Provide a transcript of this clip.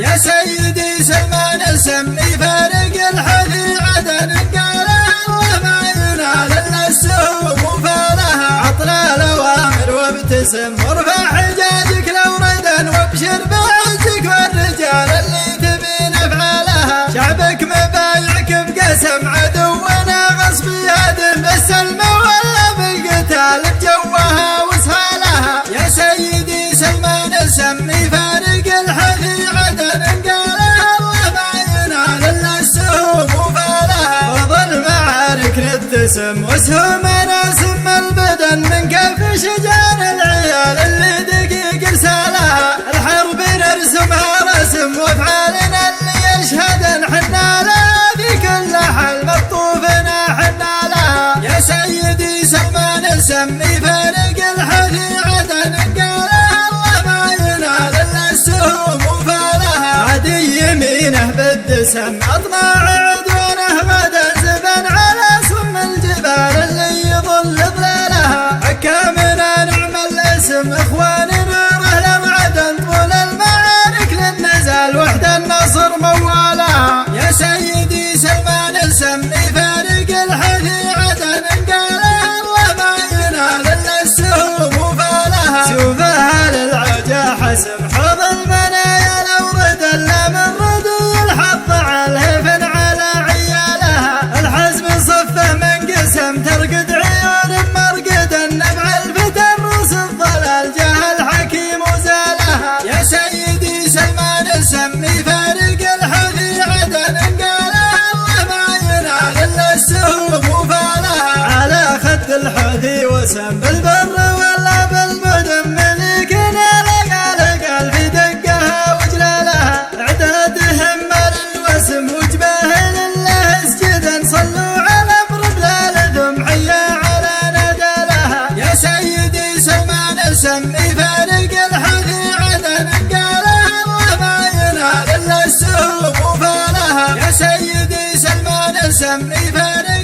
يا سيدي سلمان السمي فارق الحذي عدن قال الله ما ينال الا السهوم وفالها عطنا الاوامر وابتسم وارفع حجاجك لو ردا وابشر بعزك والرجال اللي تبي نفعلها شعبك مبايعك بقسم عدونا غصب يهدم السلم ولا بالقتال بجوها وسهالها يا سيدي سلمان السمي فارق الحذي عدن قال الله ما ينال الا السهوم وفالها وظل معارك نبتسم وسهومنا سم البدن من كف شجار العيال اللي دقيق رسالها الحرب نرسمها رسم وافعالنا اللي يشهدن حنا لها في كل حل مطوفنا حنا لها يا سيدي سلمان السمي فارق الحذي عدن قال الله ما ينال الا السهوم وفالها عدي يمينه بالدسم اطماع عدوانه غدا زبن على سم الجبال اللي يظل ظلالها حكامنا نعم الاسم اخواننا رهلا عدن طول المعارك للنزال وحد النصر موالها يا سيدي سلمان السمي فارق الحذي عدن قال الله ما ينال الا السهوم وفالها سوفها للعجا حسب حوض المنايا لو رد الا من ردي الحظ على على عيالها الحزب صفه من قسم ترقد عيون مرقدا نبع الفتن روس الضلال جاه الحكيم وزالها يا سيدي سلمان السمي فارق الحذي عدن قال الله ما ينال الا السهوم وفالها على خد الحذي وسم بالبر ولا بالمدن ملكنا لقال في دقها وجلالها اعدادهم الوسم وجباه لله اسجدا صلوا على امر بلال ذم حيا على ندالها يا سيدي سلمان السمي فارق الحذي عدن قال الله ما ينال الا السهوم وفالها يا سيدي سلمان السمي فارق